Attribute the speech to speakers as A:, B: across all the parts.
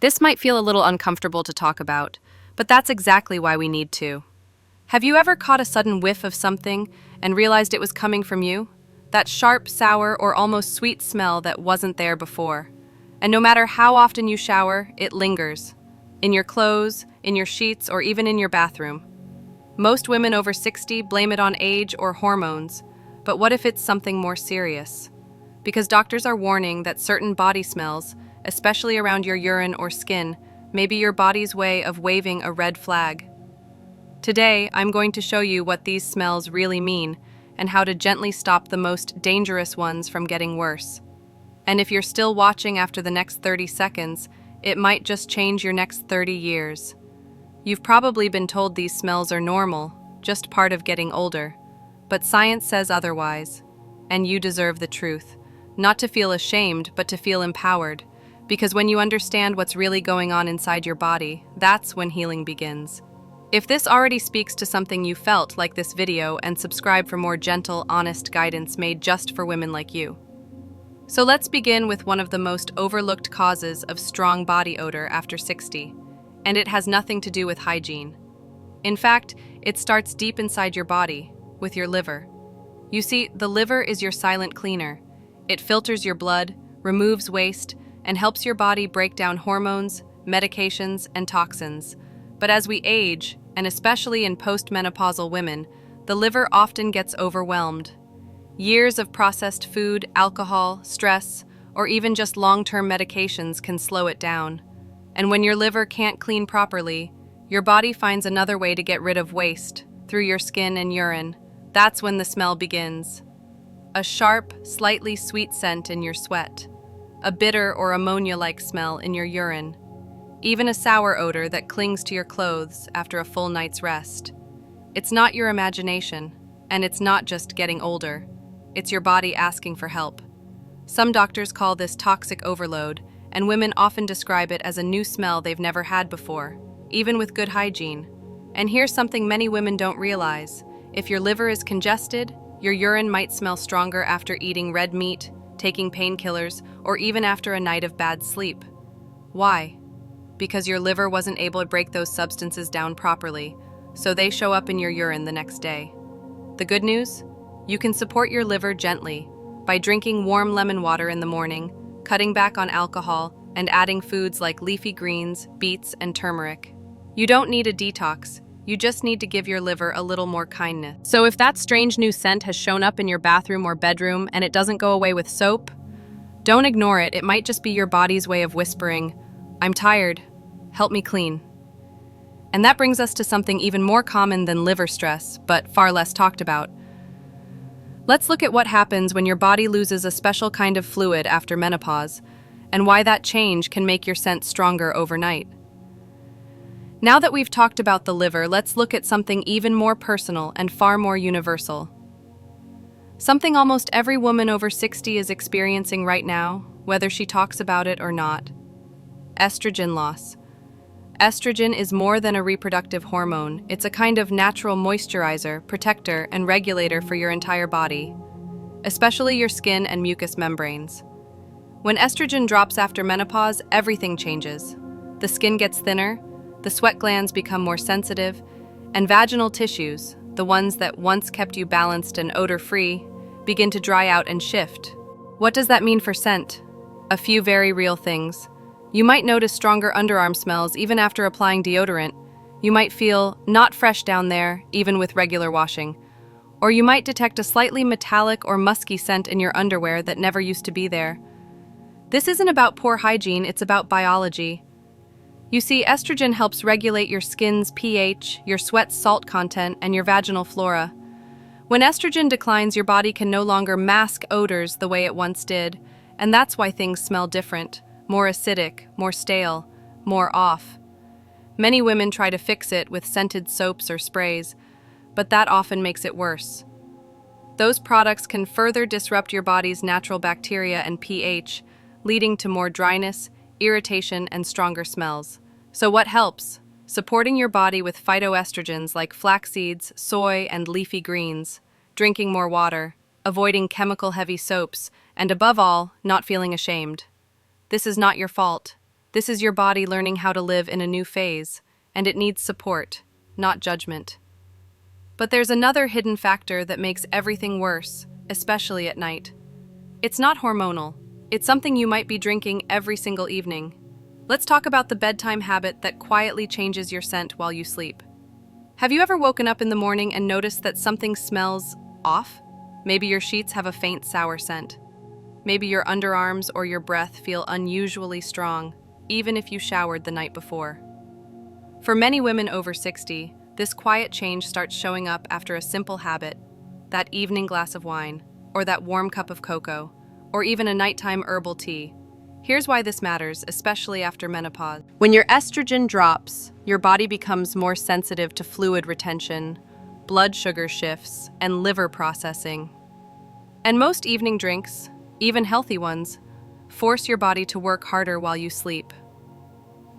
A: This might feel a little uncomfortable to talk about, but that's exactly why we need to. Have you ever caught a sudden whiff of something and realized it was coming from you? That sharp, sour, or almost sweet smell that wasn't there before. And no matter how often you shower, it lingers. In your clothes, in your sheets, or even in your bathroom. Most women over 60 blame it on age or hormones, but what if it's something more serious? Because doctors are warning that certain body smells, especially around your urine or skin, may be your body's way of waving a red flag. Today, I'm going to show you what these smells really mean and how to gently stop the most dangerous ones from getting worse. And if you're still watching after the next 30 seconds, it might just change your next 30 years. You've probably been told these smells are normal, just part of getting older. But science says otherwise, and you deserve the truth. Not to feel ashamed, but to feel empowered. Because when you understand what's really going on inside your body, that's when healing begins. If this already speaks to something you felt, like this video and subscribe for more gentle, honest guidance made just for women like you. So let's begin with one of the most overlooked causes of strong body odor after 60, and it has nothing to do with hygiene. In fact, it starts deep inside your body, with your liver. You see, the liver is your silent cleaner. It filters your blood, removes waste, and helps your body break down hormones, medications, and toxins. But as we age, and especially in postmenopausal women, the liver often gets overwhelmed. Years of processed food, alcohol, stress, or even just long-term medications can slow it down. And when your liver can't clean properly, your body finds another way to get rid of waste, through your skin and urine. That's when the smell begins. A sharp, slightly sweet scent in your sweat. A bitter or ammonia-like smell in your urine. Even a sour odor that clings to your clothes after a full night's rest. It's not your imagination, and it's not just getting older. It's your body asking for help. Some doctors call this toxic overload, and women often describe it as a new smell they've never had before, even with good hygiene. And here's something many women don't realize. If your liver is congested, your urine might smell stronger after eating red meat, taking painkillers, or even after a night of bad sleep. Why? Because your liver wasn't able to break those substances down properly, so they show up in your urine the next day. The good news? You can support your liver gently by drinking warm lemon water in the morning, cutting back on alcohol, and adding foods like leafy greens, beets, and turmeric. You don't need a detox, you just need to give your liver a little more kindness. So if that strange new scent has shown up in your bathroom or bedroom and it doesn't go away with soap, don't ignore it. It might just be your body's way of whispering, "I'm tired, help me clean." And that brings us to something even more common than liver stress, but far less talked about. Let's look at what happens when your body loses a special kind of fluid after menopause, and why that change can make your scent stronger overnight. Now that we've talked about the liver, let's look at something even more personal and far more universal. Something almost every woman over 60 is experiencing right now, whether she talks about it or not. Estrogen loss. Estrogen is more than a reproductive hormone. It's a kind of natural moisturizer, protector, and regulator for your entire body, especially your skin and mucous membranes. When estrogen drops after menopause, everything changes. The skin gets thinner, the sweat glands become more sensitive, and vaginal tissues, the ones that once kept you balanced and odor-free, begin to dry out and shift. What does that mean for scent? A few very real things. You might notice stronger underarm smells even after applying deodorant. You might feel not fresh down there, even with regular washing. Or you might detect a slightly metallic or musky scent in your underwear that never used to be there. This isn't about poor hygiene, it's about biology. You see, estrogen helps regulate your skin's pH, your sweat's salt content, and your vaginal flora. When estrogen declines, your body can no longer mask odors the way it once did, and that's why things smell different, more acidic, more stale, more off. Many women try to fix it with scented soaps or sprays, but that often makes it worse. Those products can further disrupt your body's natural bacteria and pH, leading to more dryness, irritation, and stronger smells. So what helps? Supporting your body with phytoestrogens like flax seeds, soy, and leafy greens, drinking more water, avoiding chemical-heavy soaps, and above all, not feeling ashamed. This is not your fault. This is your body learning how to live in a new phase, and it needs support, not judgment. But there's another hidden factor that makes everything worse, especially at night. It's not hormonal. It's something you might be drinking every single evening. Let's talk about the bedtime habit that quietly changes your scent while you sleep. Have you ever woken up in the morning and noticed that something smells off? Maybe your sheets have a faint sour scent. Maybe your underarms or your breath feel unusually strong, even if you showered the night before. For many women over 60, this quiet change starts showing up after a simple habit, that evening glass of wine, or that warm cup of cocoa, or even a nighttime herbal tea. Here's why this matters, especially after menopause. When your estrogen drops, your body becomes more sensitive to fluid retention, blood sugar shifts, and liver processing. And most evening drinks, even healthy ones, force your body to work harder while you sleep.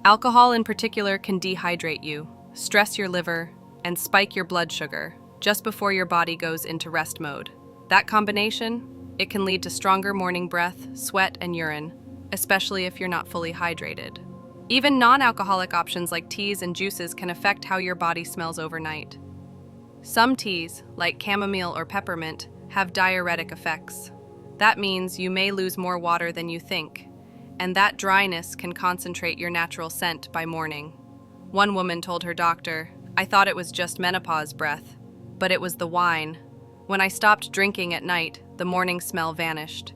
A: Alcohol in particular can dehydrate you, stress your liver, and spike your blood sugar just before your body goes into rest mode. That combination, it can lead to stronger morning breath, sweat, and urine, especially if you're not fully hydrated. Even non-alcoholic options like teas and juices can affect how your body smells overnight. Some teas, like chamomile or peppermint, have diuretic effects. That means you may lose more water than you think, and that dryness can concentrate your natural scent by morning. One woman told her doctor, "I thought it was just menopause breath, but it was the wine. When I stopped drinking at night, the morning smell vanished."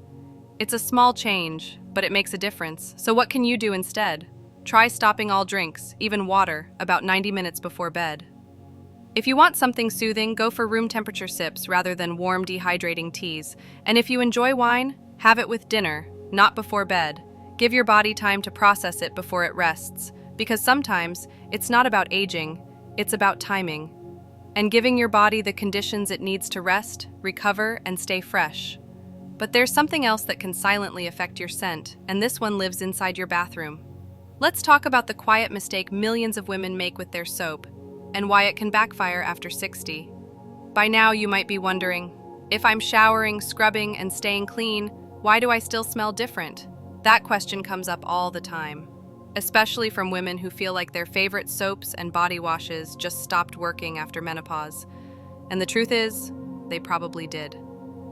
A: It's a small change, but it makes a difference. So what can you do instead? Try stopping all drinks, even water, about 90 minutes before bed. If you want something soothing, go for room temperature sips rather than warm, dehydrating teas. And if you enjoy wine, have it with dinner, not before bed. Give your body time to process it before it rests, because sometimes it's not about aging, it's about timing, and giving your body the conditions it needs to rest, recover, and stay fresh. But there's something else that can silently affect your scent, and this one lives inside your bathroom. Let's talk about the quiet mistake millions of women make with their soap, and why it can backfire after 60. By now you might be wondering, if I'm showering, scrubbing, and staying clean, why do I still smell different? That question comes up all the time, especially from women who feel like their favorite soaps and body washes just stopped working after menopause. And the truth is, they probably did.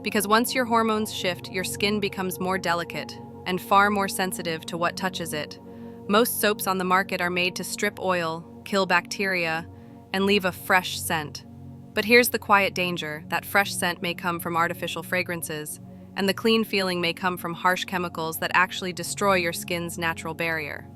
A: Because once your hormones shift, your skin becomes more delicate and far more sensitive to what touches it. Most soaps on the market are made to strip oil, kill bacteria, and leave a fresh scent. But here's the quiet danger: that fresh scent may come from artificial fragrances, and the clean feeling may come from harsh chemicals that actually destroy your skin's natural barrier.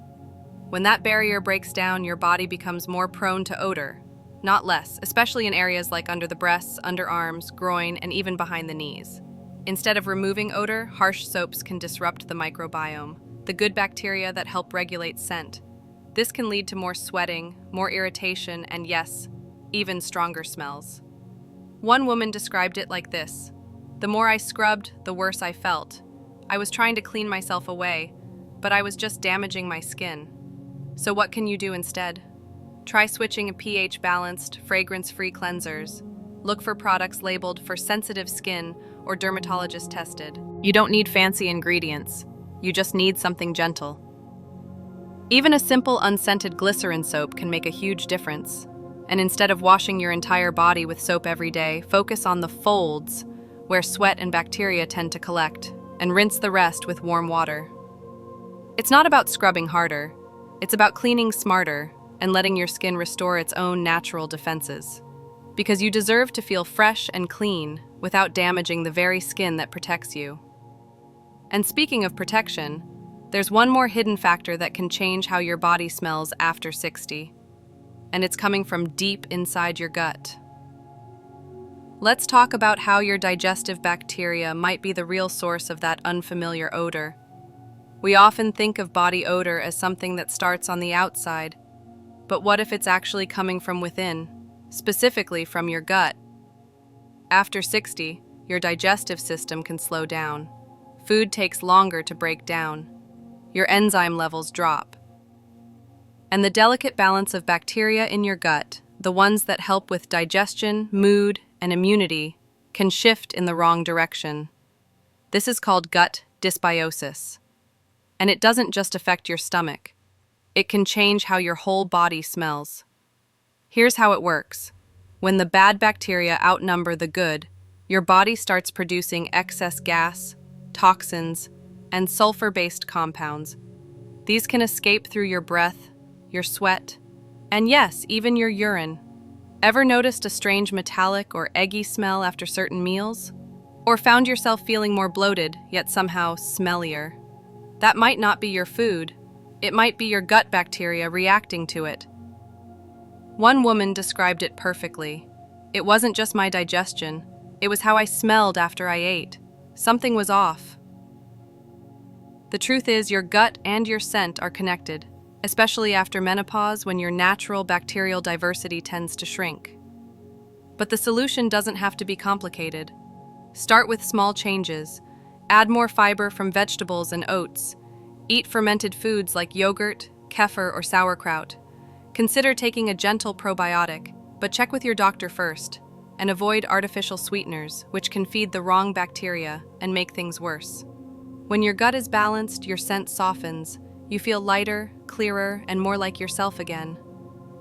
A: When that barrier breaks down, your body becomes more prone to odor, not less, especially in areas like under the breasts, underarms, groin, and even behind the knees. Instead of removing odor, harsh soaps can disrupt the microbiome, the good bacteria that help regulate scent. This can lead to more sweating, more irritation, and yes, even stronger smells. One woman described it like this: "The more I scrubbed, the worse I felt. I was trying to clean myself away, but I was just damaging my skin." So what can you do instead? Try switching to pH-balanced, fragrance-free cleansers. Look for products labeled for sensitive skin or dermatologist tested. You don't need fancy ingredients. You just need something gentle. Even a simple unscented glycerin soap can make a huge difference. And instead of washing your entire body with soap every day, focus on the folds where sweat and bacteria tend to collect, and rinse the rest with warm water. It's not about scrubbing harder. It's about cleaning smarter and letting your skin restore its own natural defenses. Because you deserve to feel fresh and clean without damaging the very skin that protects you. And speaking of protection, there's one more hidden factor that can change how your body smells after 60. And it's coming from deep inside your gut. Let's talk about how your digestive bacteria might be the real source of that unfamiliar odor. We often think of body odor as something that starts on the outside, but what if it's actually coming from within, specifically from your gut? After 60, your digestive system can slow down. Food takes longer to break down. Your enzyme levels drop. And the delicate balance of bacteria in your gut, the ones that help with digestion, mood, and immunity, can shift in the wrong direction. This is called gut dysbiosis. And it doesn't just affect your stomach. It can change how your whole body smells. Here's how it works. When the bad bacteria outnumber the good, your body starts producing excess gas, toxins, and sulfur-based compounds. These can escape through your breath, your sweat, and yes, even your urine. Ever noticed a strange metallic or eggy smell after certain meals? Or found yourself feeling more bloated, yet somehow smellier? That might not be your food. It might be your gut bacteria reacting to it. One woman described it perfectly. It wasn't just my digestion. It was how I smelled after I ate. Something was off. The truth is, your gut and your scent are connected, especially after menopause when your natural bacterial diversity tends to shrink. But the solution doesn't have to be complicated. Start with small changes. Add more fiber from vegetables and oats. Eat fermented foods like yogurt, kefir, or sauerkraut. Consider taking a gentle probiotic, but check with your doctor first, and avoid artificial sweeteners, which can feed the wrong bacteria and make things worse. When your gut is balanced, your scent softens. You feel lighter, clearer, and more like yourself again.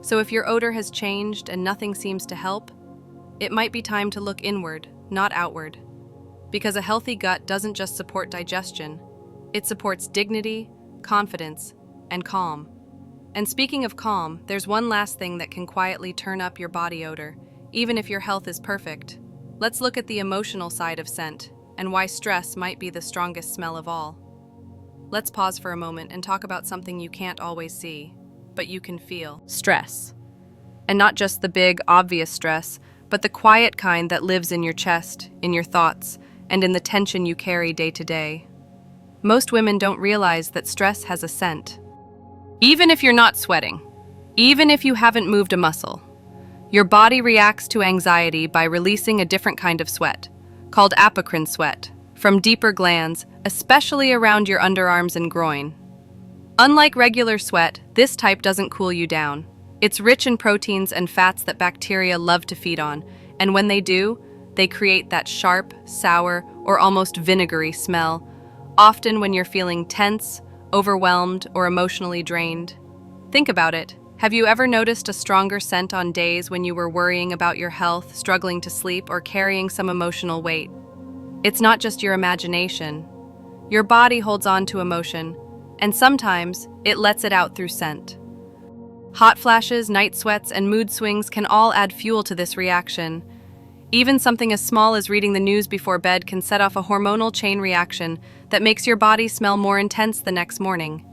A: So if your odor has changed and nothing seems to help, it might be time to look inward, not outward. Because a healthy gut doesn't just support digestion, it supports dignity, confidence, and calm. And speaking of calm, there's one last thing that can quietly turn up your body odor, even if your health is perfect. Let's look at the emotional side of scent, and why stress might be the strongest smell of all. Let's pause for a moment and talk about something you can't always see, but you can feel. Stress. And not just the big, obvious stress, but the quiet kind that lives in your chest, in your thoughts, and in the tension you carry day to day. Most women don't realize that stress has a scent. Even if you're not sweating, even if you haven't moved a muscle, your body reacts to anxiety by releasing a different kind of sweat, called apocrine sweat, from deeper glands, especially around your underarms and groin. Unlike regular sweat, this type doesn't cool you down. It's rich in proteins and fats that bacteria love to feed on, and when they do, they create that sharp, sour, or almost vinegary smell, often when you're feeling tense, overwhelmed, or emotionally drained. Think about it. Have you ever noticed a stronger scent on days when you were worrying about your health, struggling to sleep, or carrying some emotional weight? It's not just your imagination. Your body holds on to emotion, and sometimes it lets it out through scent. Hot flashes, night sweats, and mood swings can all add fuel to this reaction. Even something as small as reading the news before bed can set off a hormonal chain reaction that makes your body smell more intense the next morning.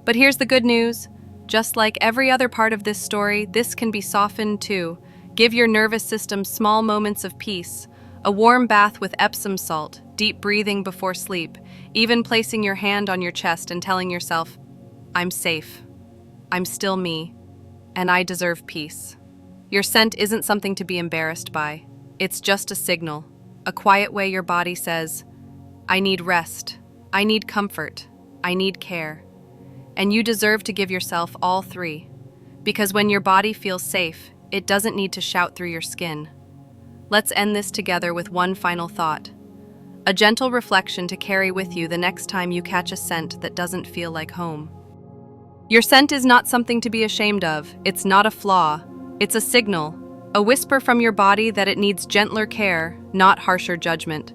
A: But here's the good news. Just like every other part of this story, this can be softened too. Give your nervous system small moments of peace. A warm bath with Epsom salt, deep breathing before sleep, even placing your hand on your chest and telling yourself, "I'm safe. I'm still me. And I deserve peace." Your scent isn't something to be embarrassed by. It's just a signal, a quiet way your body says, "I need rest. I need comfort. I need care." And you deserve to give yourself all three. Because when your body feels safe, it doesn't need to shout through your skin. Let's end this together with one final thought. A gentle reflection to carry with you the next time you catch a scent that doesn't feel like home. Your scent is not something to be ashamed of. It's not a flaw. It's a signal, a whisper from your body that it needs gentler care, not harsher judgment.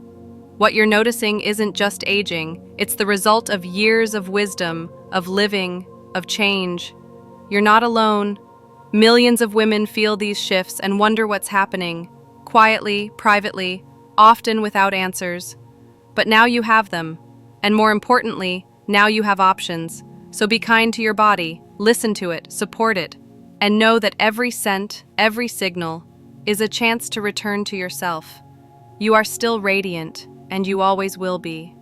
A: What you're noticing isn't just aging, it's the result of years of wisdom, of living, of change. You're not alone. Millions of women feel these shifts and wonder what's happening, quietly, privately, often without answers. But now you have them. And more importantly, now you have options. So be kind to your body, listen to it, support it, and know that every scent, every signal, is a chance to return to yourself. You are still radiant, and you always will be.